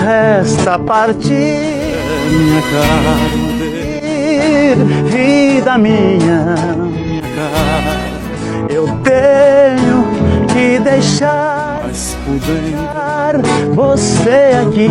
resta partir, minha carne, vida minha cara, eu tenho que deixar mas por dentro você aqui.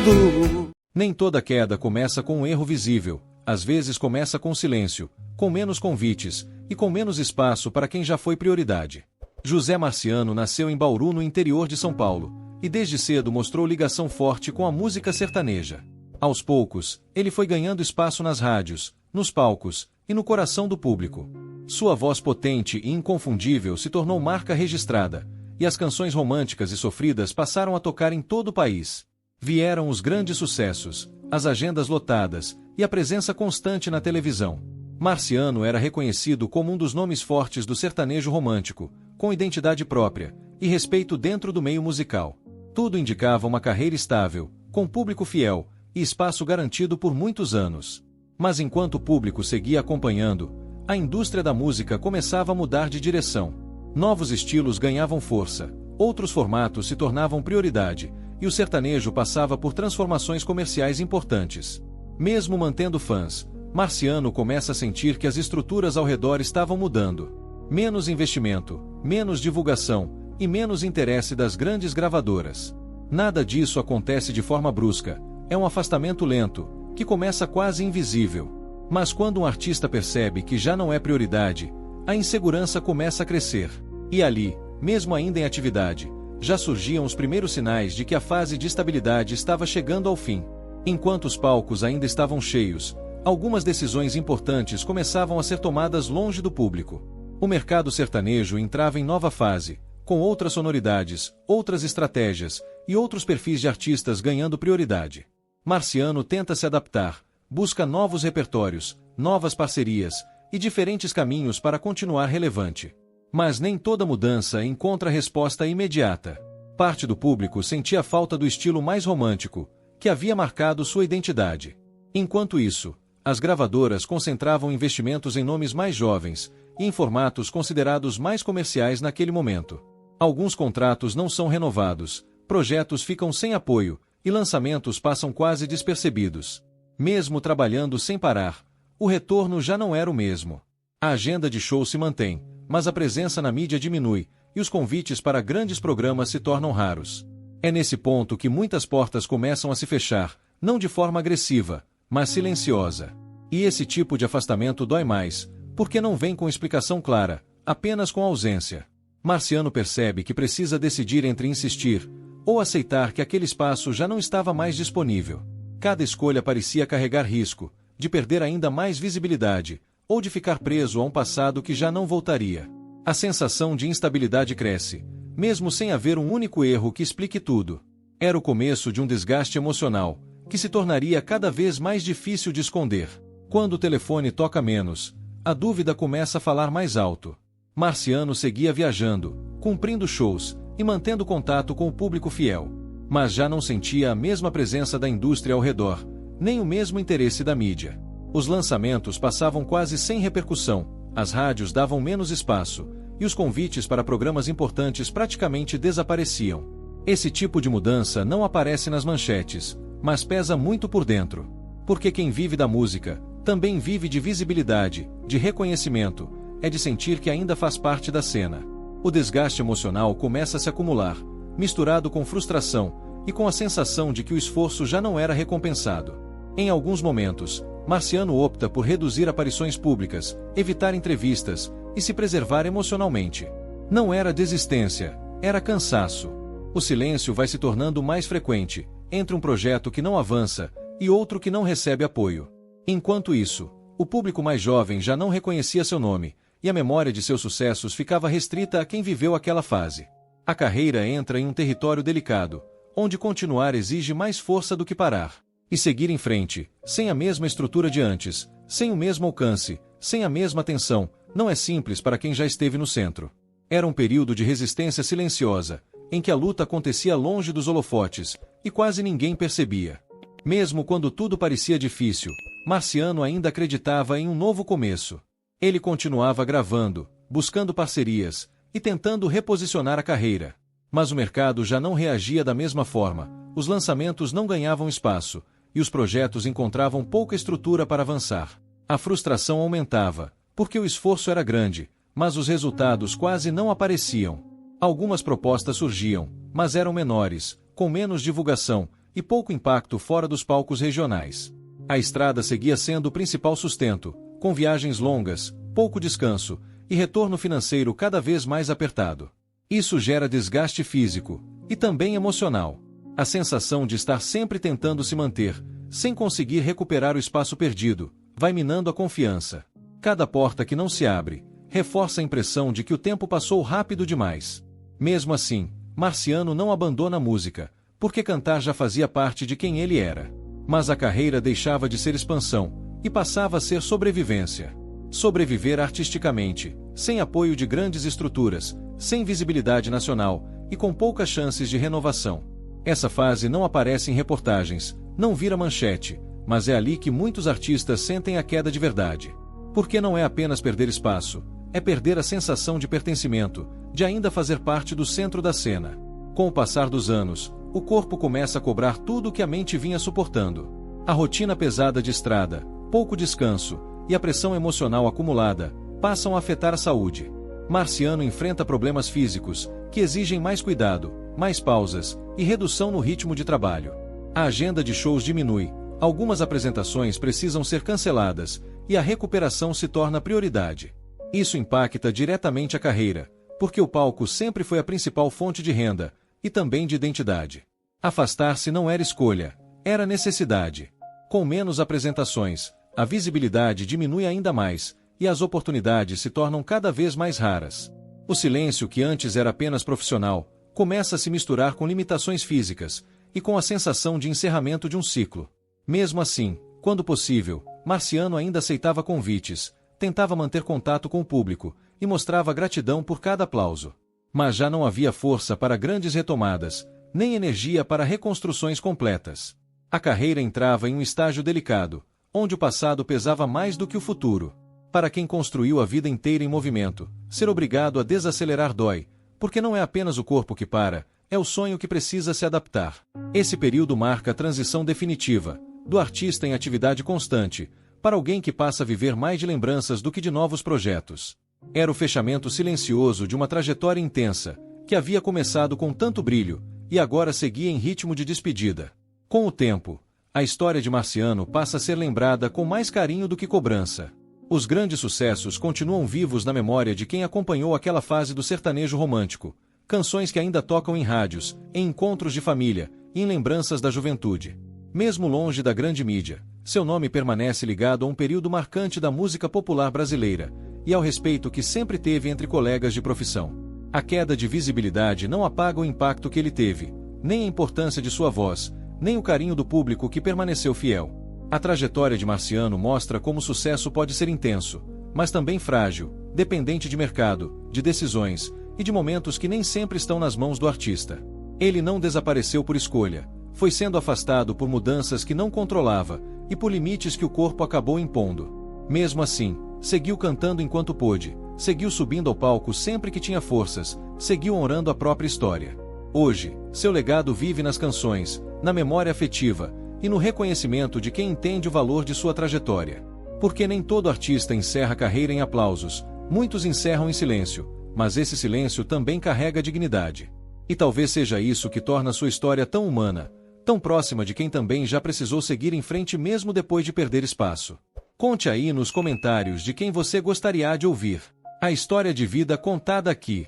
mudo. Nem toda queda começa com um erro visível. Às vezes começa com silêncio, com menos convites e com menos espaço para quem já foi prioridade. José Marciano nasceu em Bauru, no interior de São Paulo, e desde cedo mostrou ligação forte com a música sertaneja. Aos poucos, ele foi ganhando espaço nas rádios, nos palcos e no coração do público. Sua voz potente e inconfundível se tornou marca registrada, e as canções românticas e sofridas passaram a tocar em todo o país. Vieram os grandes sucessos, as agendas lotadas e a presença constante na televisão. Marciano era reconhecido como um dos nomes fortes do sertanejo romântico, com identidade própria e respeito dentro do meio musical. Tudo indicava uma carreira estável, com público fiel e espaço garantido por muitos anos. Mas enquanto o público seguia acompanhando, a indústria da música começava a mudar de direção. Novos estilos ganhavam força, outros formatos se tornavam prioridade, e o sertanejo passava por transformações comerciais importantes. Mesmo mantendo fãs, Marciano começa a sentir que as estruturas ao redor estavam mudando. Menos investimento, menos divulgação e menos interesse das grandes gravadoras. Nada disso acontece de forma brusca, é um afastamento lento, que começa quase invisível. Mas quando um artista percebe que já não é prioridade, a insegurança começa a crescer. E ali, mesmo ainda em atividade, já surgiam os primeiros sinais de que a fase de estabilidade estava chegando ao fim. Enquanto os palcos ainda estavam cheios, algumas decisões importantes começavam a ser tomadas longe do público. O mercado sertanejo entrava em nova fase, com outras sonoridades, outras estratégias e outros perfis de artistas ganhando prioridade. Marciano tenta se adaptar, busca novos repertórios, novas parcerias e diferentes caminhos para continuar relevante. Mas nem toda mudança encontra resposta imediata. Parte do público sentia falta do estilo mais romântico, que havia marcado sua identidade. Enquanto isso, as gravadoras concentravam investimentos em nomes mais jovens e em formatos considerados mais comerciais naquele momento. Alguns contratos não são renovados, projetos ficam sem apoio e lançamentos passam quase despercebidos. Mesmo trabalhando sem parar, o retorno já não era o mesmo. A agenda de show se mantém, mas a presença na mídia diminui e os convites para grandes programas se tornam raros. É nesse ponto que muitas portas começam a se fechar, não de forma agressiva, mas silenciosa. E esse tipo de afastamento dói mais, porque não vem com explicação clara, apenas com ausência. Marciano percebe que precisa decidir entre insistir ou aceitar que aquele espaço já não estava mais disponível. Cada escolha parecia carregar risco, de perder ainda mais visibilidade, ou de ficar preso a um passado que já não voltaria. A sensação de instabilidade cresce, mesmo sem haver um único erro que explique tudo. Era o começo de um desgaste emocional, que se tornaria cada vez mais difícil de esconder. Quando o telefone toca menos, a dúvida começa a falar mais alto. Marciano seguia viajando, cumprindo shows e mantendo contato com o público fiel. Mas já não sentia a mesma presença da indústria ao redor, nem o mesmo interesse da mídia. Os lançamentos passavam quase sem repercussão, as rádios davam menos espaço, e os convites para programas importantes praticamente desapareciam. Esse tipo de mudança não aparece nas manchetes, mas pesa muito por dentro. Porque quem vive da música, também vive de visibilidade, de reconhecimento, é de sentir que ainda faz parte da cena. O desgaste emocional começa a se acumular, misturado com frustração e com a sensação de que o esforço já não era recompensado. Em alguns momentos, Marciano opta por reduzir aparições públicas, evitar entrevistas e se preservar emocionalmente. Não era desistência, era cansaço. O silêncio vai se tornando mais frequente, entre um projeto que não avança e outro que não recebe apoio. Enquanto isso, o público mais jovem já não reconhecia seu nome, e a memória de seus sucessos ficava restrita a quem viveu aquela fase. A carreira entra em um território delicado, onde continuar exige mais força do que parar. E seguir em frente, sem a mesma estrutura de antes, sem o mesmo alcance, sem a mesma atenção, não é simples para quem já esteve no centro. Era um período de resistência silenciosa, em que a luta acontecia longe dos holofotes, e quase ninguém percebia. Mesmo quando tudo parecia difícil, Marciano ainda acreditava em um novo começo. Ele continuava gravando, buscando parcerias, e tentando reposicionar a carreira. Mas o mercado já não reagia da mesma forma, os lançamentos não ganhavam espaço, e os projetos encontravam pouca estrutura para avançar. A frustração aumentava, porque o esforço era grande, mas os resultados quase não apareciam. Algumas propostas surgiam, mas eram menores, com menos divulgação e pouco impacto fora dos palcos regionais. A estrada seguia sendo o principal sustento, com viagens longas, pouco descanso e retorno financeiro cada vez mais apertado. Isso gera desgaste físico e também emocional. A sensação de estar sempre tentando se manter, sem conseguir recuperar o espaço perdido, vai minando a confiança. Cada porta que não se abre, reforça a impressão de que o tempo passou rápido demais. Mesmo assim, Marciano não abandona a música, porque cantar já fazia parte de quem ele era. Mas a carreira deixava de ser expansão, e passava a ser sobrevivência. Sobreviver artisticamente, sem apoio de grandes estruturas, sem visibilidade nacional, e com poucas chances de renovação. Essa fase não aparece em reportagens, não vira manchete, mas é ali que muitos artistas sentem a queda de verdade. Porque não é apenas perder espaço, é perder a sensação de pertencimento, de ainda fazer parte do centro da cena. Com o passar dos anos, o corpo começa a cobrar tudo o que a mente vinha suportando. A rotina pesada de estrada, pouco descanso e a pressão emocional acumulada passam a afetar a saúde. Marciano enfrenta problemas físicos, que exigem mais cuidado, mais pausas e redução no ritmo de trabalho. A agenda de shows diminui, algumas apresentações precisam ser canceladas e a recuperação se torna prioridade. Isso impacta diretamente a carreira, porque o palco sempre foi a principal fonte de renda e também de identidade. Afastar-se não era escolha, era necessidade. Com menos apresentações, a visibilidade diminui ainda mais e as oportunidades se tornam cada vez mais raras. O silêncio, que antes era apenas profissional, começa a se misturar com limitações físicas e com a sensação de encerramento de um ciclo. Mesmo assim, quando possível, Marciano ainda aceitava convites, tentava manter contato com o público e mostrava gratidão por cada aplauso. Mas já não havia força para grandes retomadas, nem energia para reconstruções completas. A carreira entrava em um estágio delicado, onde o passado pesava mais do que o futuro. Para quem construiu a vida inteira em movimento, ser obrigado a desacelerar dói, porque não é apenas o corpo que para, é o sonho que precisa se adaptar. Esse período marca a transição definitiva, do artista em atividade constante, para alguém que passa a viver mais de lembranças do que de novos projetos. Era o fechamento silencioso de uma trajetória intensa, que havia começado com tanto brilho, e agora seguia em ritmo de despedida. Com o tempo, a história de Marciano passa a ser lembrada com mais carinho do que cobrança. Os grandes sucessos continuam vivos na memória de quem acompanhou aquela fase do sertanejo romântico, canções que ainda tocam em rádios, em encontros de família e em lembranças da juventude. Mesmo longe da grande mídia, seu nome permanece ligado a um período marcante da música popular brasileira, e ao respeito que sempre teve entre colegas de profissão. A queda de visibilidade não apaga o impacto que ele teve, nem a importância de sua voz, nem o carinho do público que permaneceu fiel. A trajetória de Marciano mostra como o sucesso pode ser intenso, mas também frágil, dependente de mercado, de decisões e de momentos que nem sempre estão nas mãos do artista. Ele não desapareceu por escolha, foi sendo afastado por mudanças que não controlava e por limites que o corpo acabou impondo. Mesmo assim, seguiu cantando enquanto pôde, seguiu subindo ao palco sempre que tinha forças, seguiu honrando a própria história. Hoje, seu legado vive nas canções, na memória afetiva e no reconhecimento de quem entende o valor de sua trajetória. Porque nem todo artista encerra a carreira em aplausos, muitos encerram em silêncio, mas esse silêncio também carrega dignidade. E talvez seja isso que torna sua história tão humana, tão próxima de quem também já precisou seguir em frente mesmo depois de perder espaço. Conte aí nos comentários de quem você gostaria de ouvir a história de vida contada aqui.